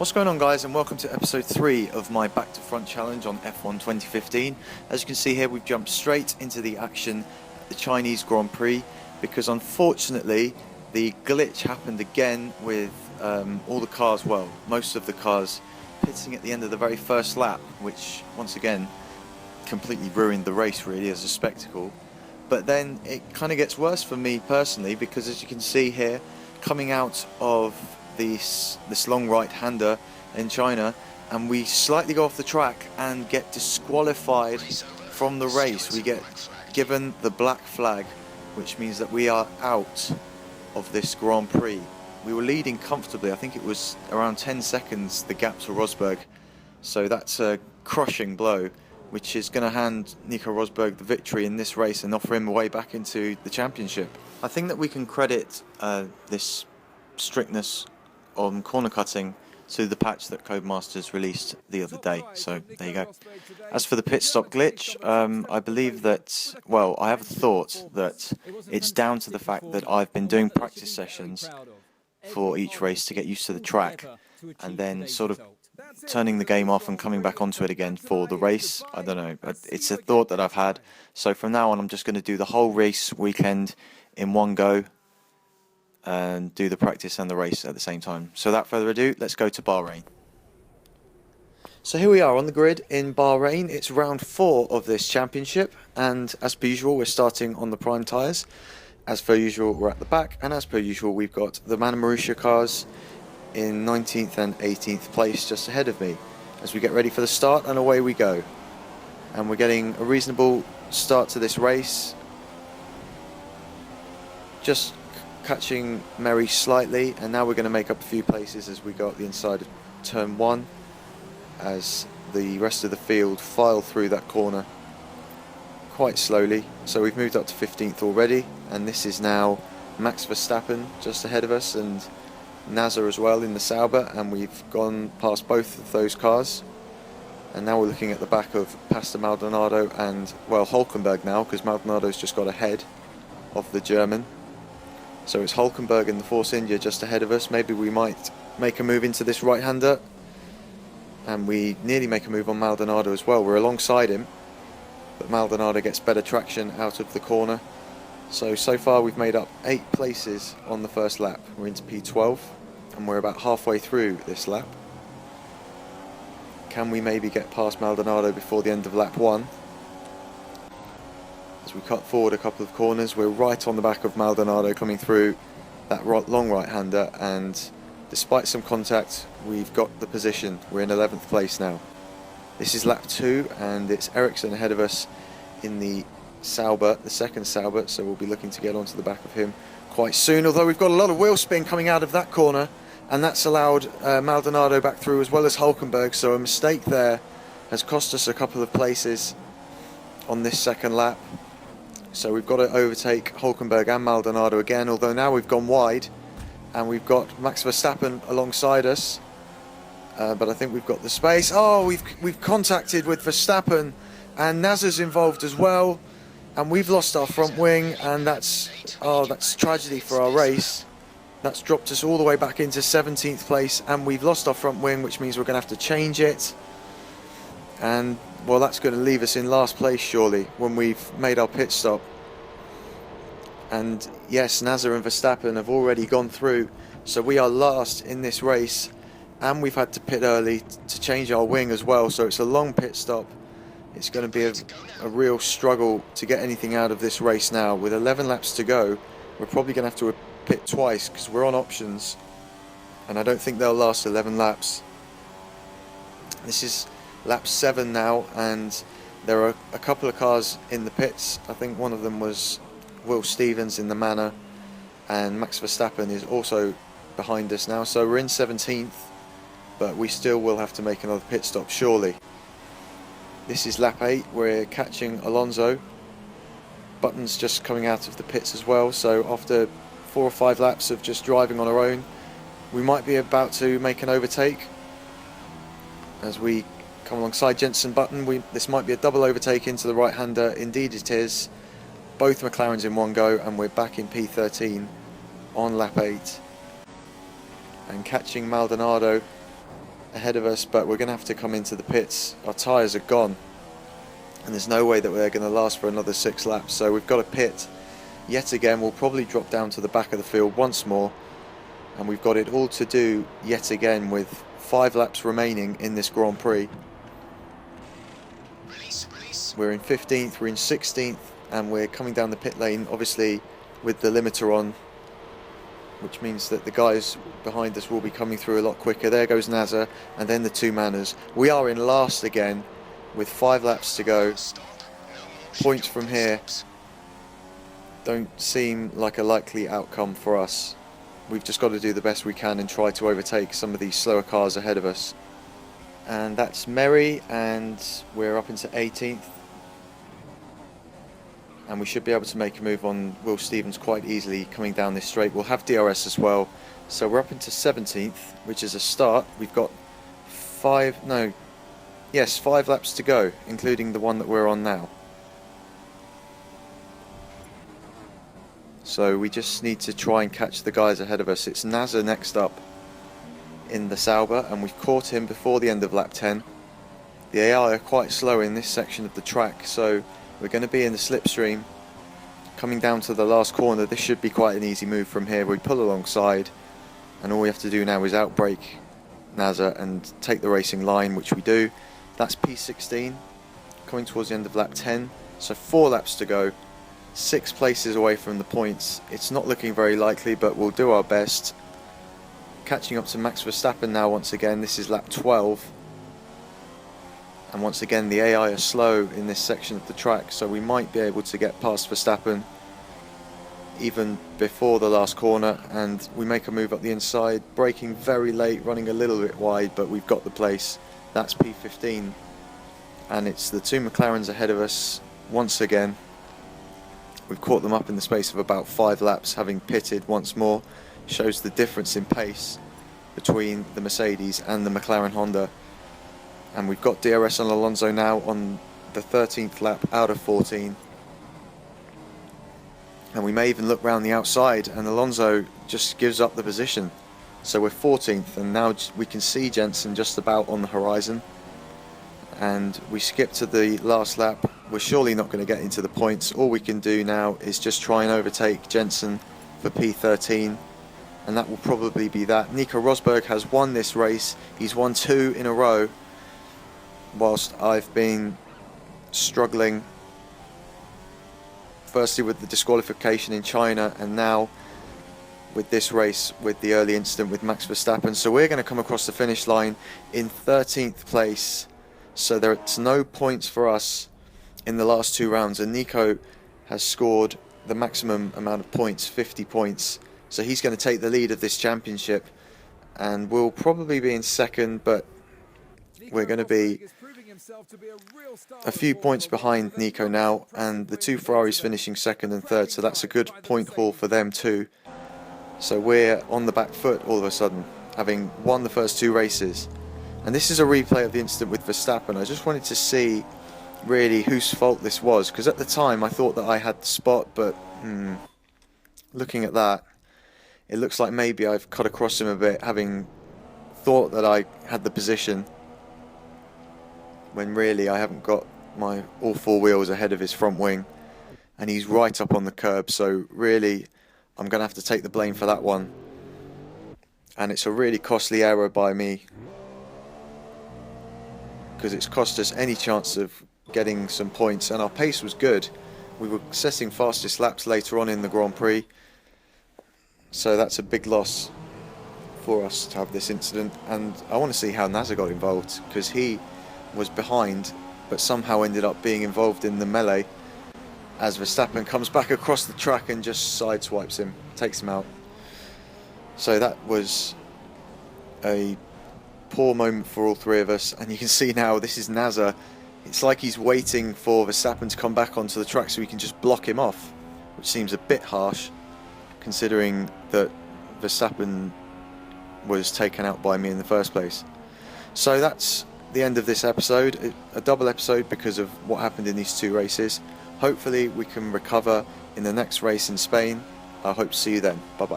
What's going on, guys, and welcome to episode 3 of my back to front challenge on F1 2015. As you can see here, we've jumped straight into the action at the Chinese Grand Prix because unfortunately the glitch happened again with all the cars, well, most of the cars pitting at the end of the very first lap, which once again completely ruined the race really as a spectacle. But then it kind of gets worse for me personally because, as you can see here, coming out of this long right-hander in China, and we slightly go off the track and get disqualified from the race. We get given the black flag, which means that we are out of this Grand Prix. We were leading comfortably. I think it was around 10 seconds the gap to Rosberg, so that's a crushing blow, which is going to hand Nico Rosberg the victory in this race and offer him a way back into the championship. I think that we can credit this strictness on corner cutting to the patch that Codemasters released the other day. So there you go. As for the pit stop glitch, I believe that, well, I have a thought that it's down to the fact that I've been doing practice sessions for each race to get used to the track, and then sort of turning the game off and coming back onto it again for the race. I don't know, it's a thought that I've had. So from now on, I'm just going to do the whole race weekend in one go and do the practice and the race at the same time. So without further ado, let's go to Bahrain. So here we are on the grid in Bahrain. It's round 4 of this championship, and as per usual, we're starting on the prime tyres. As per usual, we're at the back, and as per usual, we've got the Mana Marussia cars in 19th and 18th place just ahead of me as we get ready for the start, and away we go. And we're getting a reasonable start to this race, just catching Merry slightly, and now we're going to make up a few places as we go up the inside of turn 1 as the rest of the field file through that corner quite slowly. So we've moved up to 15th already, and this is now Max Verstappen just ahead of us and Nasser as well in the Sauber, and we've gone past both of those cars, and now we're looking at the back of Pastor Maldonado and, well, Hulkenberg now, because Maldonado's just got ahead of the German. So it's Hulkenberg and the Force India just ahead of us. Maybe we might make a move into this right-hander, and we nearly make a move on Maldonado as well. We're alongside him, but Maldonado gets better traction out of the corner. So far we've made up 8 places on the first lap. We're into P12 and we're about halfway through this lap. Can we maybe get past Maldonado before the end of lap 1? As we cut forward a couple of corners, we're right on the back of Maldonado coming through that long right-hander, and despite some contact, we've got the position. We're in 11th place now. This is lap 2, and it's Ericsson ahead of us in the Sauber, the second Sauber, so we'll be looking to get onto the back of him quite soon, although we've got a lot of wheel spin coming out of that corner, and that's allowed Maldonado back through as well as Hulkenberg, so a mistake there has cost us a couple of places on this second lap. So we've got to overtake Hulkenberg and Maldonado again, although now we've gone wide and we've got Max Verstappen alongside us, but I think we've got the space. Oh, we've contacted with Verstappen, and Nasser's involved as well, and we've lost our front wing, and that's tragedy for our race. That's dropped us all the way back into 17th place, and we've lost our front wing, which means we're going to have to change it. And, well, that's going to leave us in last place, surely, when we've made our pit stop. And, yes, Nasser and Verstappen have already gone through, so we are last in this race, and we've had to pit early to change our wing as well, so it's a long pit stop. It's going to be a real struggle to get anything out of this race now. With 11 laps to go, we're probably going to have to pit twice because we're on options, and I don't think they'll last 11 laps. This is lap 7 now, and there are a couple of cars in the pits. I think one of them was Will Stevens in the Mana, and Max Verstappen is also behind us now, so we're in 17th, but we still will have to make another pit stop surely. This is lap 8, we're catching Alonso. Button's just coming out of the pits as well, so after 4 or 5 laps of just driving on our own, we might be about to make an overtake as we come alongside Jenson Button. This might be a double overtake into the right-hander. Indeed it is. Both McLarens in one go, and we're back in P13 on lap 8. And catching Maldonado ahead of us, but we're going to have to come into the pits. Our tyres are gone, and there's no way that they're going to last for another 6 laps, so we've got to pit yet again. We'll probably drop down to the back of the field once more, and we've got it all to do yet again with 5 laps remaining in this Grand Prix. We're in 15th, we're in 16th, and we're coming down the pit lane, obviously with the limiter on, which means that the guys behind us will be coming through a lot quicker. There goes Nasser, and then the 2 manners. We are in last again with 5 laps to go. Points from here don't seem like a likely outcome for us. We've just got to do the best we can and try to overtake some of these slower cars ahead of us. And that's Merry, and we're up into 18th. And we should be able to make a move on Will Stevens quite easily coming down this straight. We'll have DRS as well. So we're up into 17th, which is a start. We've got 5 laps to go, including the one that we're on now. So we just need to try and catch the guys ahead of us. It's Nasser next up in the Sauber, and we've caught him before the end of lap 10. The AI are quite slow in this section of the track, so we're going to be in the slipstream coming down to the last corner. This should be quite an easy move from here. We pull alongside, and all we have to do now is outbrake Nasser and take the racing line, which we do. That's P16 coming towards the end of lap 10, so 4 laps to go, 6 places away from the points. It's not looking very likely, but we'll do our best. Catching up to Max Verstappen now once again. This is lap 12, and once again the AI are slow in this section of the track, so we might be able to get past Verstappen even before the last corner. And we make a move up the inside, braking very late, running a little bit wide, but we've got the place. That's P15, and it's the 2 McLarens ahead of us once again. We've caught them up in the space of about 5 laps, having pitted once more. Shows the difference in pace between the Mercedes and the McLaren Honda. And we've got DRS on Alonso now on the 13th lap out of 14. And we may even look round the outside, and Alonso just gives up the position. So we're 14th, and now we can see Jensen just about on the horizon. And we skip to the last lap. We're surely not going to get into the points. All we can do now is just try and overtake Jensen for P13. And that will probably be that. Nico Rosberg has won this race. He's won 2 in a row, whilst I've been struggling, firstly with the disqualification in China, and now with this race with the early incident with Max Verstappen. So we're going to come across the finish line in 13th place. So there's no points for us in the last 2 rounds, and Nico has scored the maximum amount of points, 50 points. So he's going to take the lead of this championship, and we'll probably be in second, but we're going to be a few points behind Nico now, and the 2 Ferraris finishing second and third, so that's a good point haul for them too. So we're on the back foot all of a sudden, having won the first 2 races. And this is a replay of the incident with Verstappen. I just wanted to see really whose fault this was, because at the time I thought that I had the spot, but looking at that, it looks like maybe I've cut across him a bit, having thought that I had the position, when really I haven't got my all 4 wheels ahead of his front wing, and he's right up on the curb. So really I'm going to have to take the blame for that one, and it's a really costly error by me, because it's cost us any chance of getting some points. And our pace was good. We were setting fastest laps later on in the Grand Prix, so that's a big loss for us to have this incident. And I want to see how Nasser got involved, because he was behind but somehow ended up being involved in the melee as Verstappen comes back across the track and just sideswipes him, takes him out. So that was a poor moment for all 3 of us, and you can see now this is Nasser. It's like he's waiting for Verstappen to come back onto the track so he can just block him off, which seems a bit harsh considering that Verstappen was taken out by me in the first place. So that's the end of this episode, a double episode because of what happened in these 2 races. Hopefully we can recover in the next race in Spain. I hope to see you then. Bye bye.